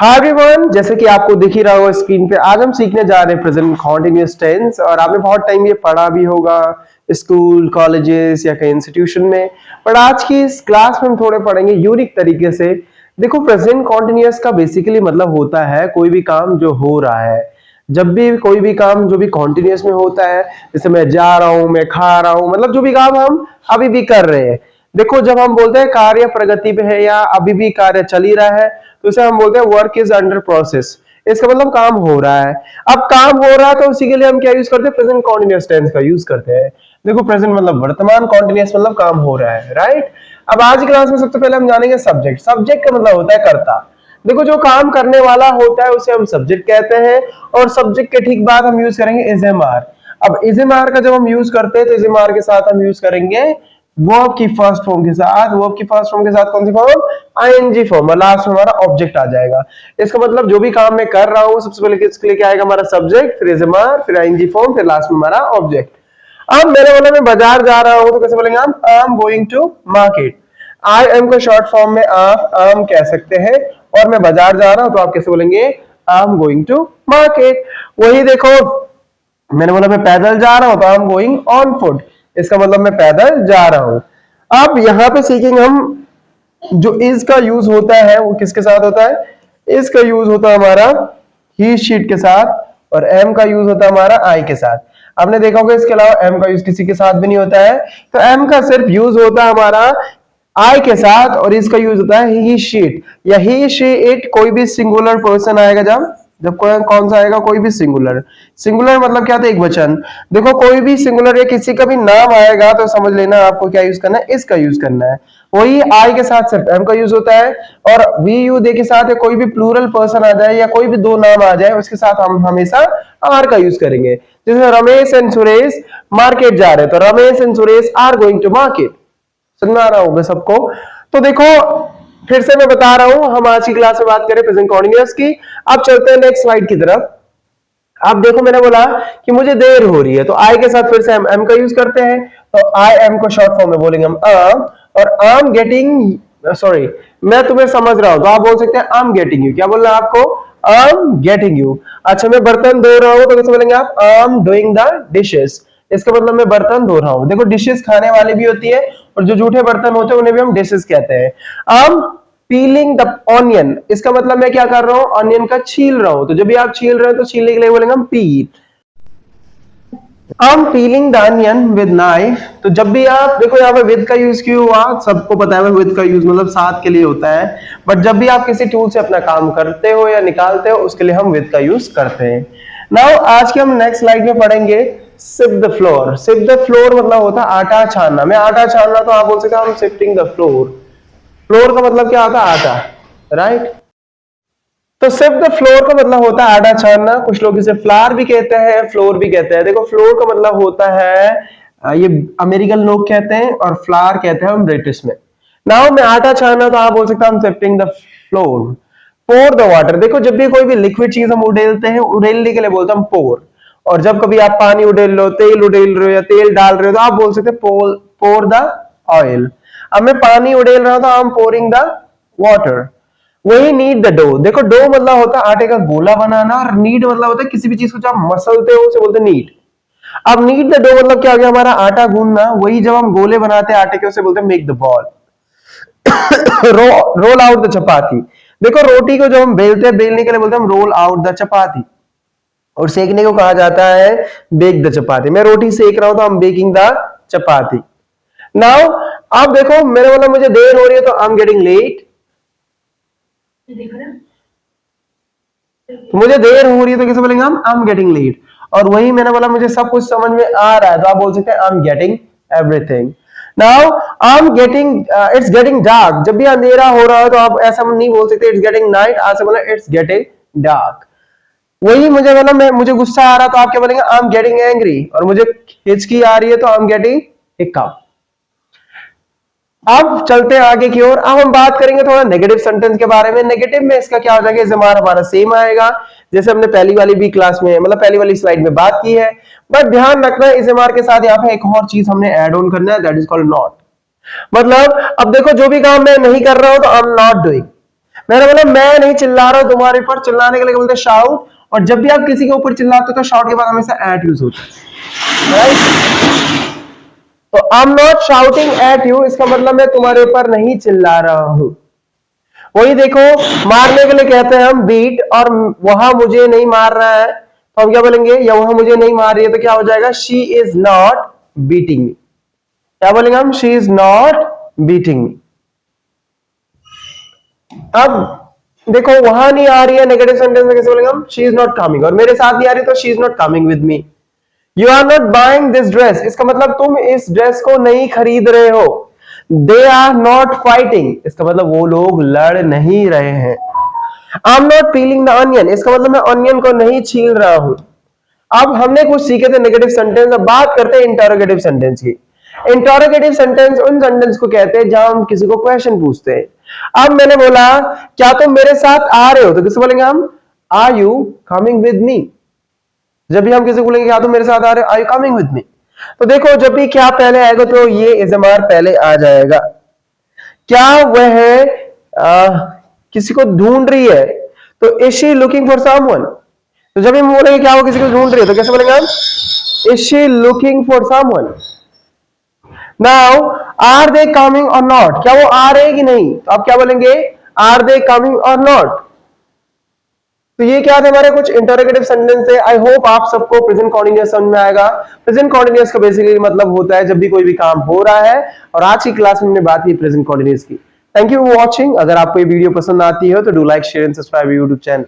Hi everyone, जैसे कि आपको दिख ही रहा होगा स्क्रीन पे, आज हम सीखने जा रहे हैं प्रेजेंट कॉन्टिन्यूअस टेंस। और आपने बहुत टाइम ये पढ़ा भी होगा स्कूल, कॉलेजेस या कहीं इंस्टीट्यूशन में, पर आज की इस क्लास में हम थोड़े पढ़ेंगे यूनिक तरीके से। देखो, प्रेजेंट कॉन्टिन्यूअस का बेसिकली मतलब होता है कोई भी काम जो हो रहा है। जब भी कोई भी काम जो भी कॉन्टिन्यूअस में होता है, जैसे मैं जा रहा हूं, मैं खा रहा हूं, मतलब जो भी काम हम अभी भी कर रहे हैं। देखो, जब हम बोलते हैं कार्य प्रगति पे है या अभी भी कार्य चल ही रहा है, तो इसे हम बोलते हैं वर्क इज अंडर प्रोसेस। इसका मतलब काम हो रहा है। अब काम हो रहा है तो उसी के लिए हम क्या यूज करते हैं? प्रेजेंट कॉन्टिन्यूअस टेंस का यूज करते हैं। देखो, प्रेजेंट मतलब वर्तमान, कॉन्टिन्यूअस मतलब काम हो रहा है, राइट। अब आज की क्लास में सबसे पहले हम जानेंगे सब्जेक्ट। सब्जेक्ट का मतलब होता है कर्ता। देखो, जो काम करने वाला होता है उसे हम सब्जेक्ट कहते हैं, और सब्जेक्ट के ठीक बाद हम यूज करेंगे इज एम आर। अब इज एम आर का जब हम यूज करते हैं तो इज एम आर के साथ हम यूज करेंगे वर्ब की फर्स्ट फॉर्म के साथ। वर्ब की फर्स्ट फॉर्म के साथ कौन सी फॉर्म? ING form. और लास्ट में हमारा ऑब्जेक्ट आ जाएगा। इसका मतलब जो भी काम मैं कर रहा हूं सबसे पहले किसके लिए क्या आएगा? हमारा सब्जेक्ट, फिर इज एम आर, फिर आईएनजी फॉर्म, फिर लास्ट में हमारा ऑब्जेक्ट। अब मैंने बोला मैं बाजार जा रहा हूं, तो कैसे बोलेंगे हम? I am going to market. I am को शॉर्ट फॉर्म में आप आम कह सकते हैं, और मैं बाजार जा रहा हूं तो आप कैसे बोलेंगे? I am going to market. वही देखो, मैंने बोला मैं पैदल जा रहा हूं तो आई एम गोइंग ऑन फुट। इसका मतलब मैं पैदल जा रहा हूं। अब यहां पे सीखेंगे हम जो इज का यूज होता है वो किसके साथ होता है? इज का यूज होता है हमारा ही शीट के साथ, और एम का यूज होता है हमारा आई के साथ। आपने देखा होगा इसके अलावा एम का यूज किसी के साथ भी नहीं होता है। तो एम का सिर्फ यूज होता है हमारा आई के साथ, और इसका यूज होता है ही शीट या ही शी इट। कोई भी सिंगुलर पर्सन आएगा जब जब कोई कौन सा आएगा? कोई भी सिंगुलर। सिंगुलर मतलब क्या था? एक वचन। देखो, कोई भी सिंगुलर या किसी का भी नाम आएगा तो समझ लेना आपको क्या यूज करना है? इसका यूज करना है। वही आई के साथ सिर्फ एम का यूज होता है, और वी यू दे के साथ कोई भी प्लूरल पर्सन आ जाए या कोई भी दो नाम आ जाए उसके साथ हम हमेशा आर का यूज करेंगे। जैसे रमेश एंड सुरेश मार्केट जा रहे हैं, तो Ramesh and Suresh are going to market. समझ में आ रहा होगा सबको? तो देखो, फिर से मैं बता रहा हूं, हम आज की क्लास में बात करें प्रेजेंट कॉन्टिन्यूअस की। अब चलते हैं नेक्स्ट स्लाइड की तरफ। अब देखो, मैंने बोला कि मुझे देर हो रही है, तो आई के साथ फिर से हम एम का यूज करते हैं। तो आई एम को शॉर्ट फॉर्म में बोलेंगे हम आम, और आम गेटिंग, सॉरी, मैं तुम्हें समझ रहा हूं, तो आप बोल सकते हैं आई एम गेटिंग यू। क्या बोलना है आपको? आई एम गेटिंग यू। अच्छा, मैं बर्तन धो रहा हूं, तो कैसे बोलेंगे आप? I am doing the dishes. इसका मतलब मैं बर्तन धो रहा हूं। देखो, डिशेस खाने वाली भी होती है, और जो जूठे बर्तन होते हैं उन्हें भी हम डिशेस कहते हैं। आई एम पीलिंग द ऑनियन। इसका मतलब मैं क्या कर रहा हूं? ऑनियन का छील रहा हूं। तो जब भी आप छील रहे हो तो छीलने के लिए बोलेंगे हम peel. I am peeling the onion with knife. तो जब भी आप देखो, यहाँ पे विद का यूज क्यों हुआ? सबको पता है विद का यूज मतलब साथ के लिए होता है। बट जब भी आप किसी टूल से अपना काम करते हो या निकालते हो उसके लिए हम विद का यूज करते हैं। नाउ आज के हम नेक्स्ट स्लाइड में पढ़ेंगे sweep the floor. Sweep the floor मतलब होता है आटा छानना। मैं आटा छान रहा, तो आप बोल सकते हैं हम सिफ्टिंग द फ्लोर। फ्लोर का मतलब क्या होता है? आटा, राइट। तो सिर्फ द फ्लोर का मतलब होता है आटा छानना। कुछ लोग इसे फ्लावर भी कहते हैं, फ्लोर भी कहते हैं। देखो, फ्लोर का मतलब होता है ये अमेरिकन लोग कहते हैं, और फ्लावर कहते हैं हम ब्रिटिश में। नाउ मैं आटा छानना, तो आप बोल सकते हैं हम shifting the floor. Pour the water. देखो, जब भी कोई भी लिक्विड चीज हम उड़ेलते हैं, उड़ेलने के लिए बोलते हैं हम पोर। और जब कभी आप पानी उड़ेल लो, तेल उड़ेल रहे हो या तेल डाल रहे हो, तो आप बोल सकते हैं पोर द ऑयल। अब मैं पानी उड़ेल रहा हूं, तो I am pouring the water. वही नीड द डो। देखो, डो मतलब होता है आटे का गोला बनाना, और नीड मतलब होता है किसी भी चीज को जब आप मसलते हो उसे बोलते हैं नीड। अब नीड द डो मतलब क्या हो गया? हमारा आटा गूंदना। वही जब हम गोले बनाते हैं आटे के उसे बोलते हैं make the ball. Roll out the chapati. देखो, रोटी को जब हम बेलते हैं, बेलने के लिए बोलते हैं हम रोल आउट द चपाती। और सेकने को कहा जाता है बेक द चपाती। मैं रोटी सेक रहा हूं तो हम बेकिंग द चपाती। नाउ अब देखो, मैंने बोला मुझे देर हो रही है, तो आई एम गेटिंग लेट। मुझे देर हो रही है तो कैसे बोलेंगे हम? I am getting late. और वही मैंने बोला मुझे सब कुछ समझ में आ रहा है, तो आप बोल सकते हैं आई am getting everything. Now I am getting, it's getting dark. जब भी अंधेरा हो रहा है तो आप ऐसा नहीं बोल सकते इट्स गेटिंग नाइट, आज से बोला इट्स गेटिंग डार्क। वही मुझे बोला मैं मुझे गुस्सा आ रहा, तो आप क्या बोलेंगे? I am getting angry. और मुझे हिचकी आ रही है तो आई एम गेटिंग हिकअप। अब चलते हैं आगे की ओर। अब हम बात करेंगे थोड़ा नेगेटिव सेंटेंस के बारे में। नेगेटिव में इसका क्या हो जाएगा? इज़मार हमारा सेम आएगा, जैसे हमने पहली वाली भी क्लास में, मतलब पहली वाली स्लाइड में बात की है। बट ध्यान रखना, इज़मार के साथ यहाँ पे एक और चीज हमने ऐड ऑन करना है, दैट इज कॉल्ड नॉट। मतलब अब देखो, जो भी काम मैं नहीं कर रहा हूं तो आई एम नॉट डूइंग। मैंने बोला मैं नहीं चिल्ला रहा हूं तुम्हारे ऊपर, चिल्लाने के लिए बोलते शाउट, और जब भी आप किसी के ऊपर चिल्लाते हो तो शाउट के बाद हमेशा एट यूज होता है, राइट? तो I am not shouting at you, इसका मतलब मैं तुम्हारे ऊपर नहीं चिल्ला रहा हूं। वही देखो, मारने के लिए कहते हैं हम बीट, और वहां मुझे नहीं मार रहा है तो हम क्या बोलेंगे, या वहां मुझे नहीं मार रही है तो क्या हो जाएगा, शी इज नॉट बीटिंग मी। क्या बोलेंगे हम, शी इज नॉट बीटिंग मी। अब देखो वहां नहीं आ रही है, नेगेटिव सेंटेंस में कैसे बोलेंगे हम, शी इज नॉट कमिंग, और मेरे साथ नहीं आ रही तो she is not coming with me. You are not buying this dress, इसका मतलब तुम इस ड्रेस को नहीं खरीद रहे हो। दे आर नॉट फाइटिंग, इसका मतलब वो लोग लड़ नहीं रहे हैं। I am not piling the onion, इसका मतलब मैं ऑनियन को नहीं छील रहा हूं। अब हमने कुछ सीखे थे नेगेटिव सेंटेंस, अब बात करते हैं इंटरोगेटिव सेंटेंस की। इंटरोगेटिव सेंटेंस उन सेंटेंस को कहते हैं जहां हम किसी को क्वेश्चन पूछते हैं। अब मैंने बोला क्या तुम मेरे साथ आ रहे हो, तो किससे बोलेंगे हम, are you coming with me. जब भी हम किसी को बोलेंगे क्या तुम मेरे साथ आ रहे हो, are you coming with me, तो देखो जब भी क्या पहले आएगा तो ये इज़मार पहले आ जाएगा। क्या वह किसी को ढूंढ रही है, तो is she looking for someone. तो जब हम बोलेंगे क्या वो किसी को ढूंढ रही है तो कैसे बोलेंगे हम, is she looking for someone. Now are they coming or not, क्या वो आ रहे हैं कि नहीं, तो आप क्या बोलेंगे, are they coming or not. तो ये क्या थे हमारे कुछ इंटरोगेटिव सेंटेंस थे। आई होप आप सबको प्रेजेंट कॉन्टिन्यूअस समझ में आएगा। प्रेजेंट कॉन्टिन्यूअस का बेसिकली मतलब होता है जब भी कोई भी काम हो रहा है, और आज की क्लास में हमने बात की प्रेजेंट कॉन्टिन्यूअस की। Thank you for watching. अगर आपको ये वीडियो पसंद आती है तो do like share and subscribe YouTube channel.